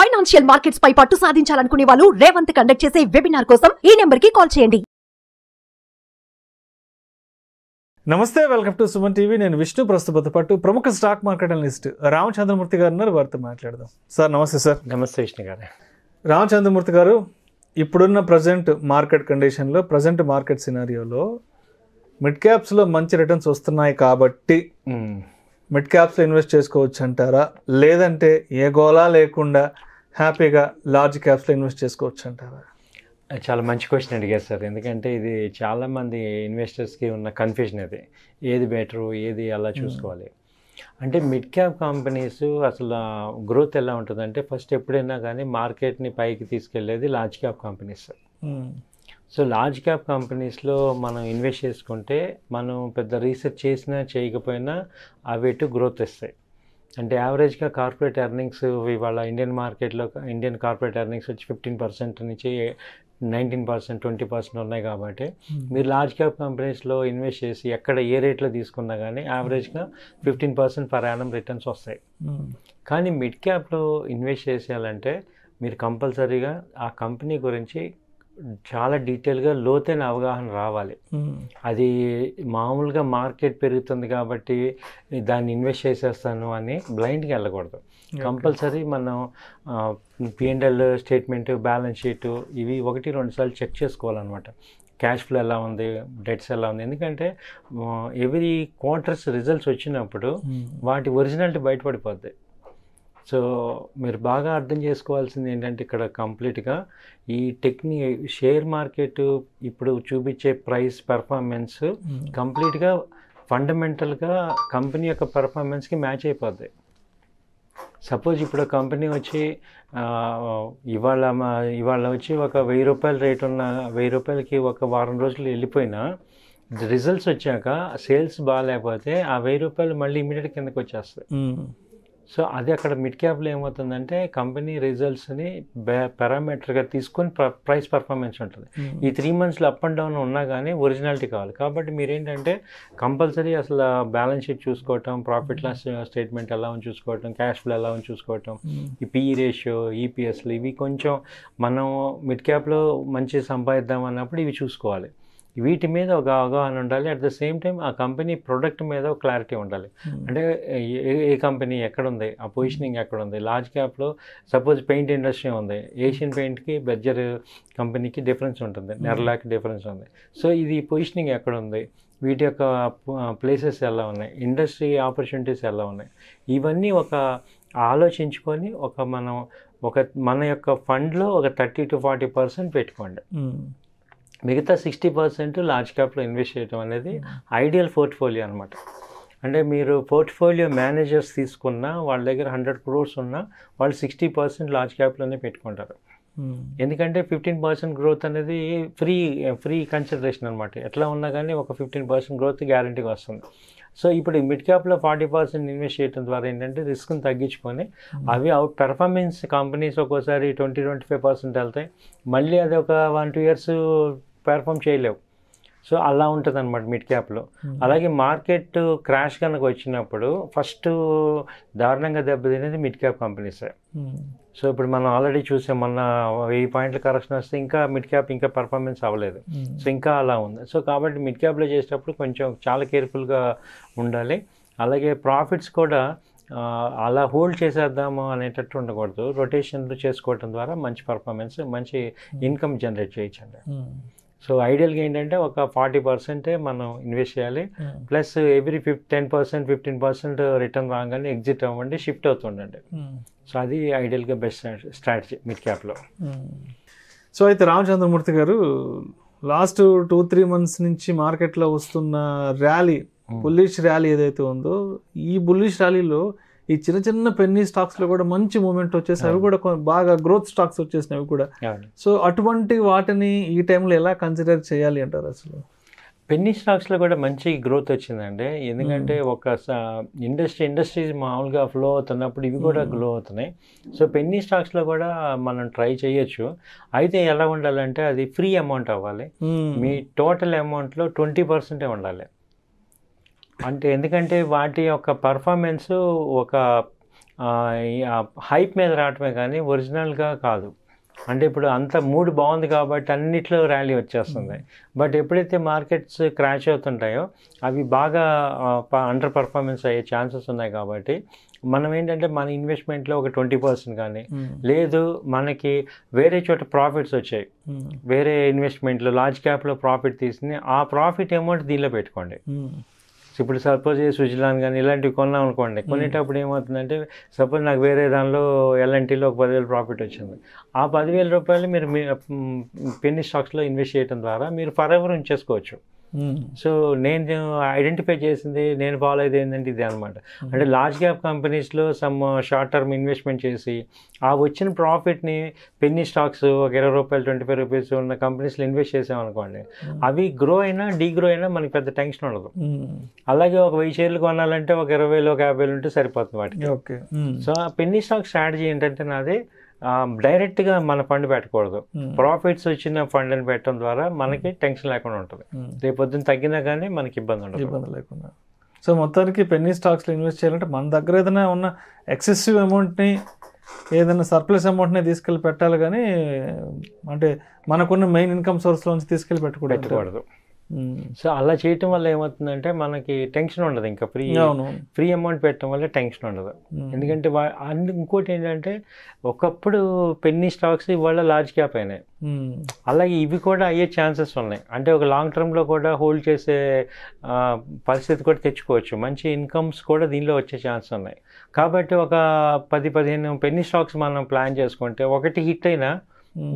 Financial markets పై పట్టు సాధించాలనుకునే వాళ్ళు Revanth conduct చేసే వెబినార్ కోసం ఈ నెంబర్ కి కాల్ చేయండి. నమస్తే, వెల్కమ్ టు సుమన్ టీవీ. నేను విష్ణు. ప్రస్తుత పాటు ప్రముఖ స్టాక్ మార్కెట్ అనలిస్ట్ రామచంద్రమూర్తి గారు ఉన్నారు. వారితో మాట్లాడదాం. సార్ నమస్తే. సార్ నమస్తే విష్ణు గారు. రామచంద్రమూర్తి గారు, ఇప్పుడున్న ప్రజెంట్ మార్కెట్ కండిషన్లో, ప్రజెంట్ మార్కెట్ సినారియోలో మిడ్ క్యాప్స్లో మంచి రిటర్న్స్ వస్తున్నాయి కాబట్టి మిడ్ క్యాప్స్లో ఇన్వెస్ట్ చేసుకోవచ్చు అంటారా, లేదంటే ఏ గోలా లేకుండా హ్యాపీగా లార్జ్ క్యాప్స్లో ఇన్వెస్ట్ చేసుకోవచ్చు అంటారా? చాలా మంచి క్వశ్చన్ అడిగారు సార్. ఎందుకంటే ఇది చాలామంది ఇన్వెస్టర్స్కి ఉన్న కన్ఫ్యూజన్. అది ఏది బెటరు, ఏది అలా చూసుకోవాలి అంటే మిడ్ క్యాప్ కంపెనీస్ అసలు గ్రోత్ ఎలా ఉంటుందంటే, ఫస్ట్ ఎప్పుడైనా కానీ మార్కెట్ని పైకి తీసుకెళ్లేది large cap companies. So large cap కంపెనీస్లో మనం ఇన్వెస్ట్ చేసుకుంటే మనం పెద్ద రీసెర్చ్ చేసినా చేయకపోయినా అవి ఎటు గ్రోత్ ఇస్తాయి. అంటే యావరేజ్గా కార్పొరేట్ ఎర్నింగ్స్ ఇవాళ ఇండియన్ మార్కెట్లో ఇండియన్ కార్పొరేట్ ఎర్నింగ్స్ వచ్చి 15% నుంచి 19%, 20% ఉన్నాయి. కాబట్టి మీరు లార్జ్ క్యాప్ కంపెనీస్లో ఇన్వెస్ట్ చేసి ఎక్కడ ఏ రేట్లో తీసుకున్నా కానీ యావరేజ్గా 15% పర్ యానం రిటర్న్స్ వస్తాయి. కానీ మిడ్ క్యాప్లో ఇన్వెస్ట్ చేసేయాలంటే మీరు కంపల్సరీగా ఆ కంపెనీ గురించి చాలా డీటెయిల్గా లోతైన అవగాహన రావాలి. అది మామూలుగా మార్కెట్ పెరుగుతుంది కాబట్టి దాన్ని ఇన్వెస్ట్ చేసేస్తాను అని బ్లైండ్గా వెళ్ళకూడదు. కంపల్సరీ మనం P&L స్టేట్మెంట్, బ్యాలెన్స్ షీటు ఇవి 1-2 సార్లు చెక్ చేసుకోవాలన్నమాట. క్యాష్ ఫ్లో ఎలా ఉంది, డెట్స్ ఎలా ఉంది. ఎందుకంటే ఎవ్రీ క్వార్టర్స్ రిజల్ట్స్ వచ్చినప్పుడు వాటి ఒరిజినాలిటీ బయటపడిపోద్ది. సో మీరు బాగా అర్థం చేసుకోవాల్సింది ఏంటంటే, ఇక్కడ కంప్లీట్గా ఈ షేర్ మార్కెట్ ఇప్పుడు చూపించే ప్రైస్ పెర్ఫార్మెన్స్ కంప్లీట్గా ఫండమెంటల్గా కంపెనీ యొక్క పెర్ఫార్మెన్స్కి మ్యాచ్ అయిపోద్ది. సపోజ్ ఇప్పుడు కంపెనీ వచ్చి ఇవాళ వచ్చి ఒక 1000 రూపాయల రేట్ ఉన్న 1000 రూపాయలకి ఒక వారం రోజులు వెళ్ళిపోయినా రిజల్ట్స్ వచ్చాక సేల్స్ బాగాలేకపోతే ఆ 1000 రూపాయలు మళ్ళీ ఇమీడియట్ కిందకి వచ్చేస్తాయి. సో అది అక్కడ మిడ్ క్యాప్లో ఏమవుతుందంటే, కంపెనీ రిజల్ట్స్ని పారామీటర్గా తీసుకొని ప్రైస్ పర్ఫార్మెన్స్ ఉంటుంది. ఈ 3 మంత్స్లో అప్ అండ్ డౌన్ ఉన్నా కానీ ఒరిజినాలిటీ కావాలి. కాబట్టి మీరేంటంటే కంపల్సరీ అసలు బ్యాలెన్స్ షీట్ చూసుకోవటం, ప్రాఫిట్ లాస్ స్టేట్మెంట్ ఎలా ఉంది చూసుకోవటం, క్యాష్ ఫ్లో ఎలా ఉంది చూసుకోవటం, ఈ PE రేషియో, EPSలు ఇవి కొంచెం మనం మిడ్ క్యాప్లో మంచి సంపాదిద్దాం అన్నప్పుడు ఇవి చూసుకోవాలి. వీటి మీద ఒక అవగాహన ఉండాలి. అట్ ద సేమ్ టైం ఆ కంపెనీ ప్రొడక్ట్ మీద ఒక క్లారిటీ ఉండాలి. అంటే ఏ కంపెనీ ఎక్కడుంది, ఆ పొజిషనింగ్ ఎక్కడుంది. లార్జ్ క్యాప్లో సపోజ్ పెయింట్ ఇండస్ట్రీ ఉంది, ఏషియన్ పెయింట్కి బెర్జర్ కంపెనీకి డిఫరెన్స్ ఉంటుంది, నెర్లాక్ డిఫరెన్స్ ఉంది. సో ఇది పొజిషనింగ్ ఎక్కడుంది, వీటి యొక్క ప్లేసెస్ ఎలా ఉన్నాయి, ఇండస్ట్రీ ఆపర్చునిటీస్ ఎలా ఉన్నాయి, ఇవన్నీ ఒక ఆలోచించుకొని మన యొక్క ఫండ్లో ఒక 30-40% పెట్టుకోండి. మిగతా 60% లార్జ్ క్యాప్లో ఇన్వెస్ట్ చేయడం అనేది ఐడియల్ పోర్ట్ఫోలియో అనమాట. అంటే మీరు పోర్ట్ఫోలియో మేనేజర్స్ తీసుకున్నా వాళ్ళ దగ్గర 100 crores ఉన్నా వాళ్ళు 60% లార్జ్ క్యాప్లోనే పెట్టుకుంటారు. ఎందుకంటే 15% గ్రోత్ అనేది ఫ్రీ కన్సిడరేషన్ అనమాట. ఎట్లా ఉన్నా కానీ ఒక 15% గ్రోత్ గ్యారంటీగా వస్తుంది. సో ఇప్పుడు మిడ్ క్యాప్లో 40% ఇన్వెస్ట్ చేయడం ద్వారా ఏంటంటే రిస్క్ని తగ్గించుకొని అవి అవుట్ పెర్ఫార్మెన్స్ కంపెనీస్ ఒక్కోసారి 20-25% వెళ్తాయి, మళ్ళీ అది ఒక 1-2 years పెర్ఫామ్ చేయలేవు. సో అలా ఉంటుంది అనమాట మిడ్ క్యాప్లో. అలాగే మార్కెట్ క్రాష్ కనుక వచ్చినప్పుడు ఫస్ట్ దారుణంగా దెబ్బతినేది మిడ్ క్యాప్ కంపెనీసే. సో ఇప్పుడు మనం ఆల్రెడీ చూసాం, మొన్న 1000 పాయింట్ల కరెక్షన్ వస్తే ఇంకా మిడ్ క్యాప్ ఇంకా పర్ఫార్మెన్స్ అవ్వలేదు. సో ఇంకా అలా ఉంది. సో కాబట్టి మిడ్ క్యాప్లో చేసేటప్పుడు కొంచెం చాలా కేర్ఫుల్గా ఉండాలి. అలాగే ప్రాఫిట్స్ కూడా అలా హోల్డ్ చేసేద్దాము అనేటట్టు ఉండకూడదు. రొటేషన్లు చేసుకోవడం ద్వారా మంచి పర్ఫార్మెన్స్, మంచి ఇన్కమ్ జనరేట్ చేయొచ్చండి. సో ఐడియల్గా ఏంటంటే ఒక 40% మనం ఇన్వెస్ట్ చేయాలి. ప్లస్ ఎవ్రీ 10%, 15% రిటర్న్ రాగానే ఎగ్జిట్ అవ్వండి, షిఫ్ట్ అవుతుండండి. సో అది ఐడియల్గా బెస్ట్ స్ట్రాటజీ మిడ్ క్యాప్లో. సో అయితే రామచంద్రమూర్తి గారు, లాస్ట్ 2-3 months నుంచి మార్కెట్లో వస్తున్న బుల్లిష్ ర్యాలీ ఏదైతే ఉందో, ఈ బుల్లిష్ ర్యాలీలో ఈ చిన్న పెన్నీ స్టాక్స్లో కూడా మంచి మూమెంట్ వచ్చేసి అవి కూడా బాగా గ్రోత్ స్టాక్స్ వచ్చేసినవి కూడా. సో అటువంటి వాటిని ఈ టైంలో ఎలా కన్సిడర్ చేయాలి అంటారు? అసలు పెన్నీ స్టాక్స్లో కూడా మంచి గ్రోత్ వచ్చిందండి. ఎందుకంటే ఒక ఇండస్ట్రీస్ మామూలుగా ఫ్లో అవుతున్నప్పుడు ఇవి కూడా గ్లో అవుతున్నాయి. సో పెన్నీ స్టాక్స్లో కూడా మనం ట్రై చేయొచ్చు. అయితే ఎలా ఉండాలంటే అది ఫ్రీ అమౌంట్ అవ్వాలి. మీ టోటల్ అమౌంట్లో 20% ఉండాలి. అంటే ఎందుకంటే వాటి యొక్క పర్ఫార్మెన్స్ ఒక హైప్ మీద రావటమే కానీ ఒరిజినల్గా కాదు. అంటే ఇప్పుడు అంత మూడ్ బాగుంది కాబట్టి అన్నిట్లో ర్యాలీ వచ్చేస్తుంది. బట్ ఎప్పుడైతే మార్కెట్స్ క్రాష్ అవుతుంటాయో అవి బాగా అండర్ పర్ఫార్మెన్స్ అయ్యే ఛాన్సెస్ ఉన్నాయి. కాబట్టి మనం ఏంటంటే మన ఇన్వెస్ట్మెంట్లో ఒక 20% కానీ, లేదు మనకి వేరే చోట ప్రాఫిట్స్ వచ్చాయి, వేరే ఇన్వెస్ట్మెంట్లో లార్జ్ క్యాప్లో ప్రాఫిట్ తీసుకుని ఆ ప్రాఫిట్ అమౌంట్ దీనిలో పెట్టుకోండి. ఇప్పుడు సపోజ్ స్విట్జర్లాండ్ కానీ ఇలాంటివి కొన్నాం అనుకోండి, కొనేటప్పుడు ఏమవుతుందంటే సపోజ్ నాకు వేరే దానిలో ఎల్ఎన్టీలో ఒక 10,000 ప్రాఫిట్ వచ్చింది. ఆ 10,000 రూపాయలు మీరు పెన్నీ స్టాక్స్లో ఇన్వెస్ట్ చేయడం ద్వారా మీరు ఫర్ ఎవర్ ఉంచేసుకోవచ్చు. సో నేను ఐడెంటిఫై చేసింది, నేను ఫాలో అయ్యేది ఏంటంటే ఇది అనమాట. అంటే లార్జ్ క్యాప్ కంపెనీస్లో సమ్ షార్ట్ టర్మ్ ఇన్వెస్ట్మెంట్ చేసి ఆ వచ్చిన ప్రాఫిట్ని పెన్నీ స్టాక్స్ ఒక 20 రూపాయలు 25 రూపీస్ ఉన్న కంపెనీస్లో ఇన్వెస్ట్ చేసామనుకోండి, అవి గ్రో అయినా డీగ్రో అయినా మనకి పెద్ద టెన్షన్ ఉండదు. అలాగే ఒక 1000 షేర్లు కొనాలంటే ఒక 20,000 ఒక 50,000 ఉంటే సరిపోతుంది వాటికి. సో ఆ పెన్నీ స్టాక్ స్ట్రాటజీ ఏంటంటే నాది డైరెక్ట్గా మన ఫండ్ పెట్టకూడదు, ప్రాఫిట్స్ వచ్చిన ఫండ్ని పెట్టడం ద్వారా మనకి టెన్షన్ లేకుండా ఉంటుంది. రేపు పొద్దున్న తగ్గినా కానీ మనకి ఇబ్బంది లేకుండా. సో మొత్తానికి పెన్నీ స్టాక్స్లో ఇన్వెస్ట్ చేయాలంటే మన దగ్గర ఏదైనా ఉన్న ఎక్సెసివ్ అమౌంట్ని, ఏదైనా సర్ప్లస్ అమౌంట్ని తీసుకెళ్ళి పెట్టాలి, కానీ అంటే మనకున్న మెయిన్ ఇన్కమ్ సోర్స్లోంచి తీసుకెళ్ళి పెట్టకూడదు. సో అలా చేయటం వల్ల ఏమవుతుందంటే మనకి టెన్షన్ ఉండదు. ఇంకా ఫ్రీ అమౌంట్ పెట్టడం వల్ల టెన్షన్ ఉండదు. ఎందుకంటే ఇంకోటి ఏంటంటే ఒకప్పుడు పెన్నీ స్టాక్స్ ఇవాళ లార్జ్ క్యాప్ అయినాయి, అలాగే ఇవి కూడా అయ్యే ఛాన్సెస్ ఉన్నాయి. అంటే ఒక లాంగ్ టర్మ్లో కూడా హోల్డ్ చేసే పరిస్థితి కూడా తెచ్చుకోవచ్చు, మంచి ఇన్కమ్స్ కూడా దీనిలో వచ్చే ఛాన్స్ ఉన్నాయి. కాబట్టి ఒక 10-15 పెన్నీ స్టాక్స్ మనం ప్లాన్ చేసుకుంటే ఒకటి హిట్ అయినా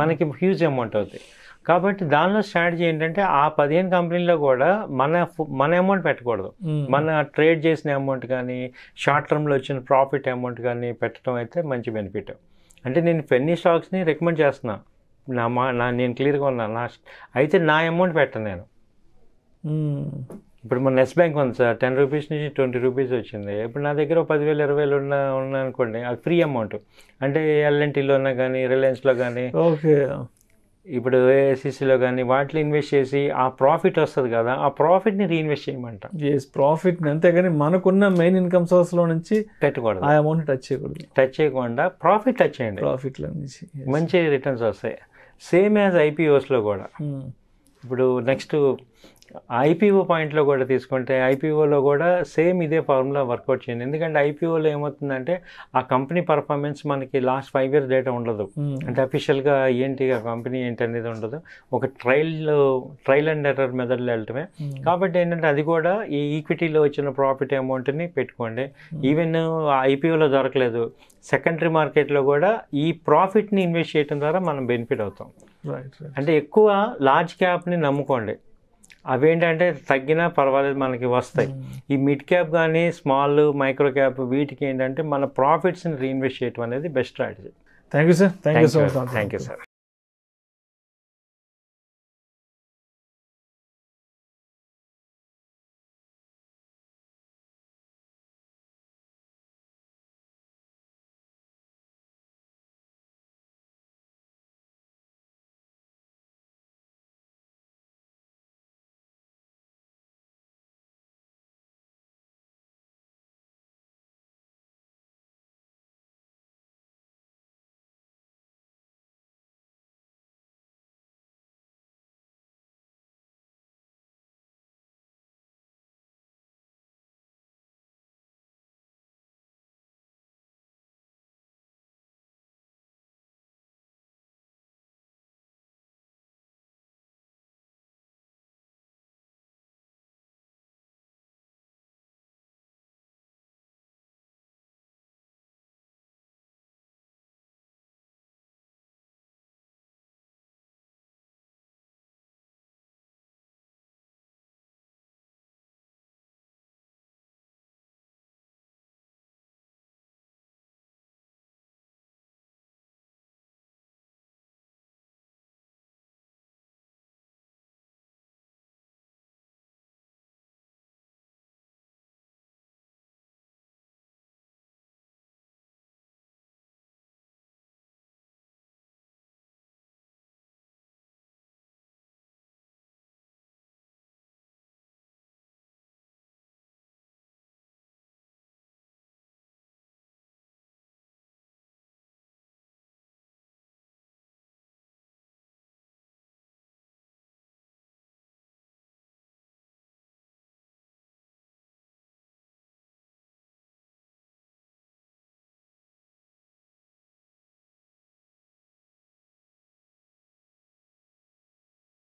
మనకి హ్యూజ్ అమౌంట్ అవుతాయి. కాబట్టి దానిలో స్ట్రాటజీ ఏంటంటే ఆ 15 కంపెనీల్లో కూడా మన అమౌంట్ పెట్టకూడదు, మన ట్రేడ్ చేసిన అమౌంట్ కానీ షార్ట్ టర్మ్లో వచ్చిన ప్రాఫిట్ అమౌంట్ కానీ పెట్టడం అయితే మంచి బెనిఫిట్. అంటే నేను పెన్నీ స్టాక్స్ని రికమెండ్ చేస్తున్నా, నేను క్లియర్గా ఉన్నా, అయితే నా అమౌంట్ పెట్టను నేను. ఇప్పుడు మన నెక్స్ట్ బ్యాంక్ ఉంది సార్, 10 రూపీస్ నుంచి 20 రూపీస్ వచ్చింది. ఇప్పుడు నా దగ్గర 10,000 20,000 ఉన్నా అనుకోండి, అది ఫ్రీ అమౌంట్. అంటే ఎల్ఎన్టీలో ఉన్నా కానీ, రిలయన్స్లో కానీ, ఇప్పుడు ఏఐసిసిలో కానీ వాటిలో ఇన్వెస్ట్ చేసి ఆ ప్రాఫిట్ వస్తుంది కదా, ఆ ప్రాఫిట్ని రీఇన్వెస్ట్ చేయమంట. ప్రాఫిట్ని, అంతేగాని మనకున్న మెయిన్ ఇన్కమ్ సోర్స్లో నుంచి పెట్టకూడదు, ఆ అమౌంట్ టచ్ చేయకుండా ప్రాఫిట్ టచ్ చేయండి, ప్రాఫిట్లో నుంచి మంచి రిటర్న్స్ వస్తాయి. సేమ్ యాజ్ ఐపీఓస్లో కూడా. ఇప్పుడు నెక్స్ట్ ఐపీఓ పాయింట్లో కూడా తీసుకుంటే ఐపీఓలో కూడా సేమ్ ఇదే ఫార్ములా వర్కౌట్ చేయండి. ఎందుకంటే ఐపీఓలో ఏమవుతుందంటే ఆ కంపెనీ పర్ఫార్మెన్స్ మనకి లాస్ట్ 5 years డేటా ఉండదు. అంటే అఫీషియల్గా ఏంటి ఆ కంపెనీ ఏంటి అనేది ఉండదు, ఒక ట్రయల్ అండ్ ఎర్రర్ మెథడ్లో వెళ్ళటమే. కాబట్టి ఏంటంటే అది కూడా ఈ ఈక్విటీలో వచ్చిన ప్రాఫిట్ అమౌంట్ని పెట్టుకోండి. ఈవెన్ ఐపీఓలో దొరకలేదు, సెకండరీ మార్కెట్లో కూడా ఈ ప్రాఫిట్ని ఇన్వెస్ట్ చేయడం ద్వారా మనం బెనిఫిట్ అవుతాం. అంటే ఎక్కువ లార్జ్ క్యాప్ని నమ్ముకోండి, అవేంటంటే తగ్గినా పర్వాలేదు మనకి వస్తాయి. ఈ మిడ్ క్యాప్ కానీ స్మాల్ మైక్రో క్యాప్ వీటికి ఏంటంటే మన ప్రాఫిట్స్ని రీఇన్వెస్ట్ చేయడం అనేది best strategy. Thank you sir. Thank you sir.